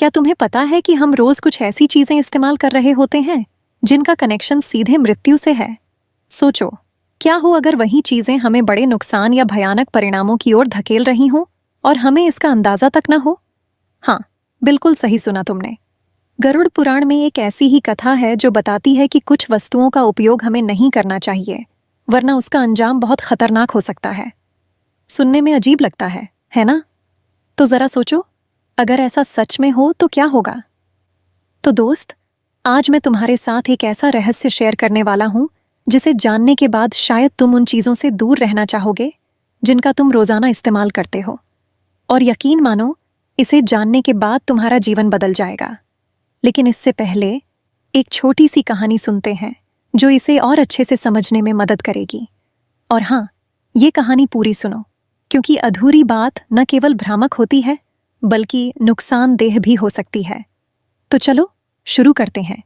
क्या तुम्हें पता है कि हम रोज कुछ ऐसी चीजें इस्तेमाल कर रहे होते हैं जिनका कनेक्शन सीधे मृत्यु से है? सोचो, क्या हो अगर वही चीजें हमें बड़े नुकसान या भयानक परिणामों की ओर धकेल रही हों और हमें इसका अंदाजा तक न हो? हाँ, बिल्कुल सही सुना तुमने। गरुड़ पुराण में एक ऐसी ही कथा है जो बताती है कि कुछ वस्तुओं का उपयोग हमें नहीं करना चाहिए, वरना उसका अंजाम बहुत खतरनाक हो सकता है। सुनने में अजीब लगता है ना? तो जरा सोचो, अगर ऐसा सच में हो तो क्या होगा? तो दोस्त, आज मैं तुम्हारे साथ एक ऐसा रहस्य शेयर करने वाला हूं जिसे जानने के बाद शायद तुम उन चीजों से दूर रहना चाहोगे जिनका तुम रोजाना इस्तेमाल करते हो। और यकीन मानो, इसे जानने के बाद तुम्हारा जीवन बदल जाएगा। लेकिन इससे पहले एक छोटी सी कहानी सुनते हैं जो इसे और अच्छे से समझने में मदद करेगी। और हाँ, ये कहानी पूरी सुनो, क्योंकि अधूरी बात न केवल भ्रामक होती है बल्कि नुकसानदेह भी हो सकती है। तो चलो शुरू करते हैं।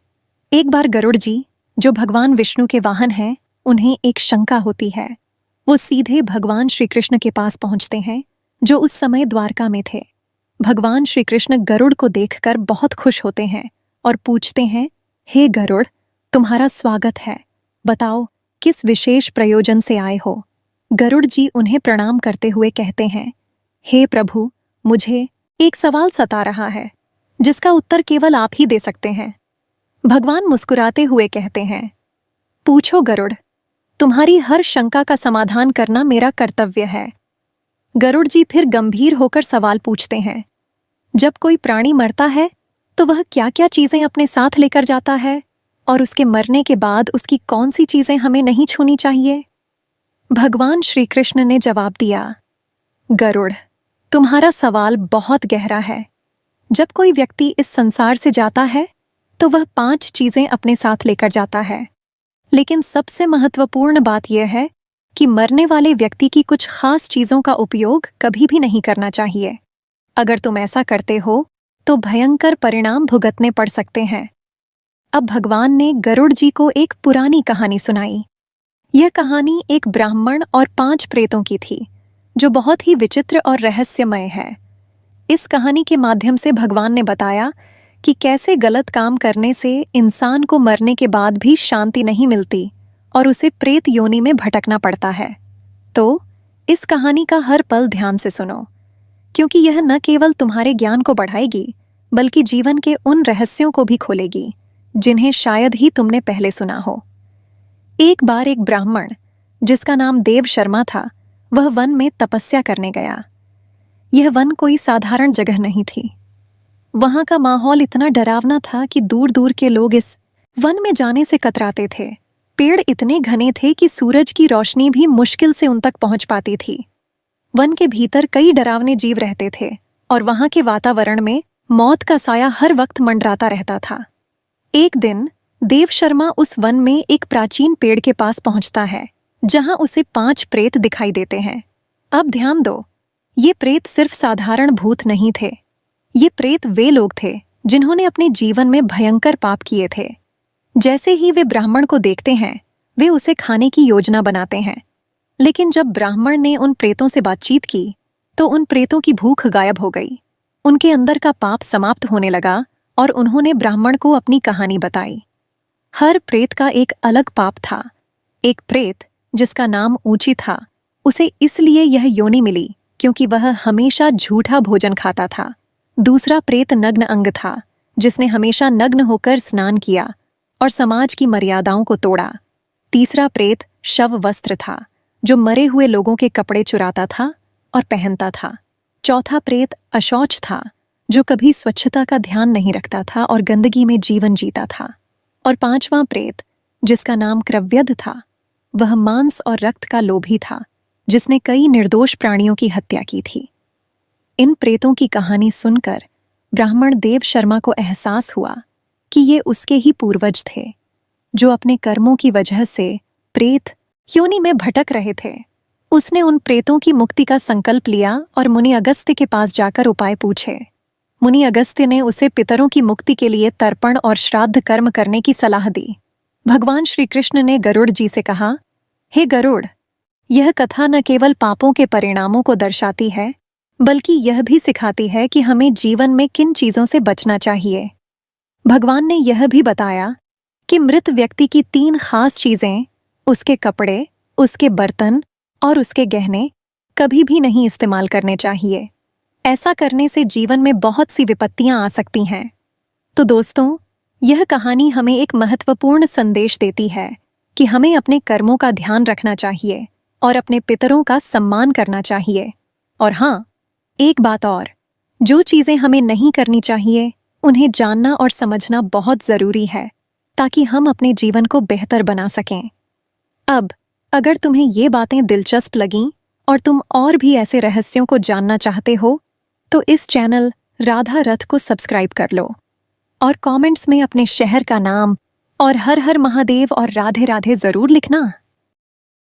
एक बार गरुड़ जी, जो भगवान विष्णु के वाहन हैं, उन्हें एक शंका होती है। वो सीधे भगवान श्री कृष्ण के पास पहुंचते हैं, जो उस समय द्वारका में थे। भगवान श्री कृष्ण गरुड़ को देखकर बहुत खुश होते हैं और पूछते हैं, हे गरुड़, तुम्हारा स्वागत है। बताओ, किस विशेष प्रयोजन से आए हो? गरुड़ जी उन्हें प्रणाम करते हुए कहते हैं, हे प्रभु, मुझे एक सवाल सता रहा है जिसका उत्तर केवल आप ही दे सकते हैं। भगवान मुस्कुराते हुए कहते हैं, पूछो गरुड़, तुम्हारी हर शंका का समाधान करना मेरा कर्तव्य है। गरुड़ जी फिर गंभीर होकर सवाल पूछते हैं, जब कोई प्राणी मरता है तो वह क्या क्या चीजें अपने साथ लेकर जाता है, और उसके मरने के बाद उसकी कौन सी चीजें हमें नहीं छूनी चाहिए? भगवान श्री कृष्ण ने जवाब दिया, गरुड़, तुम्हारा सवाल बहुत गहरा है। जब कोई व्यक्ति इस संसार से जाता है तो वह 5 चीजें अपने साथ लेकर जाता है। लेकिन सबसे महत्वपूर्ण बात यह है कि मरने वाले व्यक्ति की कुछ खास चीजों का उपयोग कभी भी नहीं करना चाहिए। अगर तुम ऐसा करते हो तो भयंकर परिणाम भुगतने पड़ सकते हैं। अब भगवान ने गरुड़ जी को एक पुरानी कहानी सुनाई। यह कहानी एक ब्राह्मण और 5 प्रेतों की थी, जो बहुत ही विचित्र और रहस्यमय है। इस कहानी के माध्यम से भगवान ने बताया कि कैसे गलत काम करने से इंसान को मरने के बाद भी शांति नहीं मिलती और उसे प्रेत योनि में भटकना पड़ता है। तो इस कहानी का हर पल ध्यान से सुनो, क्योंकि यह न केवल तुम्हारे ज्ञान को बढ़ाएगी बल्कि जीवन के उन रहस्यों को भी खोलेगी जिन्हें शायद ही तुमने पहले सुना हो। एक बार एक ब्राह्मण, जिसका नाम देव शर्मा था, वह वन में तपस्या करने गया। यह वन कोई साधारण जगह नहीं थी। वहां का माहौल इतना डरावना था कि दूर दूर के लोग इस वन में जाने से कतराते थे। पेड़ इतने घने थे कि सूरज की रोशनी भी मुश्किल से उन तक पहुंच पाती थी। वन के भीतर कई डरावने जीव रहते थे और वहां के वातावरण में मौत का साया हर वक्त मंडराता रहता था। एक दिन देव शर्मा उस वन में एक प्राचीन पेड़ के पास पहुंचता है, जहां उसे 5 प्रेत दिखाई देते हैं। अब ध्यान दो, ये प्रेत सिर्फ साधारण भूत नहीं थे। ये प्रेत वे लोग थे जिन्होंने अपने जीवन में भयंकर पाप किए थे। जैसे ही वे ब्राह्मण को देखते हैं, वे उसे खाने की योजना बनाते हैं। लेकिन जब ब्राह्मण ने उन प्रेतों से बातचीत की तो उन प्रेतों की भूख गायब हो गई। उनके अंदर का पाप समाप्त होने लगा और उन्होंने ब्राह्मण को अपनी कहानी बताई। हर प्रेत का एक अलग पाप था। एक प्रेत, जिसका नाम ऊंची था, उसे इसलिए यह योनि मिली क्योंकि वह हमेशा झूठा भोजन खाता था। दूसरा प्रेत नग्न अंग था, जिसने हमेशा नग्न होकर स्नान किया और समाज की मर्यादाओं को तोड़ा। तीसरा प्रेत शव वस्त्र था, जो मरे हुए लोगों के कपड़े चुराता था और पहनता था। चौथा प्रेत अशौच था, जो कभी स्वच्छता का ध्यान नहीं रखता था और गंदगी में जीवन जीता था। और 5वां प्रेत, जिसका नाम क्रव्यध था, वह मांस और रक्त का लोभी था, जिसने कई निर्दोष प्राणियों की हत्या की थी। इन प्रेतों की कहानी सुनकर ब्राह्मण देव शर्मा को एहसास हुआ कि ये उसके ही पूर्वज थे, जो अपने कर्मों की वजह से प्रेत योनि में भटक रहे थे। उसने उन प्रेतों की मुक्ति का संकल्प लिया और मुनि अगस्त्य के पास जाकर उपाय पूछे। मुनि अगस्त्य ने उसे पितरों की मुक्ति के लिए तर्पण और श्राद्ध कर्म करने की सलाह दी। भगवान श्री कृष्ण ने गरुड़ जी से कहा, हे गरुड़, यह कथा न केवल पापों के परिणामों को दर्शाती है बल्कि यह भी सिखाती है कि हमें जीवन में किन चीजों से बचना चाहिए। भगवान ने यह भी बताया कि मृत व्यक्ति की 3 खास चीजें, उसके कपड़े, उसके बर्तन और उसके गहने, कभी भी नहीं इस्तेमाल करने चाहिए। ऐसा करने से जीवन में बहुत सी विपत्तियां आ सकती हैं। तो दोस्तों, यह कहानी हमें एक महत्वपूर्ण संदेश देती है कि हमें अपने कर्मों का ध्यान रखना चाहिए और अपने पितरों का सम्मान करना चाहिए। और हाँ, एक बात और, जो चीजें हमें नहीं करनी चाहिए, उन्हें जानना और समझना बहुत जरूरी है ताकि हम अपने जीवन को बेहतर बना सकें। अब अगर तुम्हें ये बातें दिलचस्प लगीं और तुम और भी ऐसे रहस्यों को जानना चाहते हो, तो इस चैनल राधा रथ को सब्सक्राइब कर लो और कमेंट्स में अपने शहर का नाम और हर हर महादेव और राधे राधे जरूर लिखना।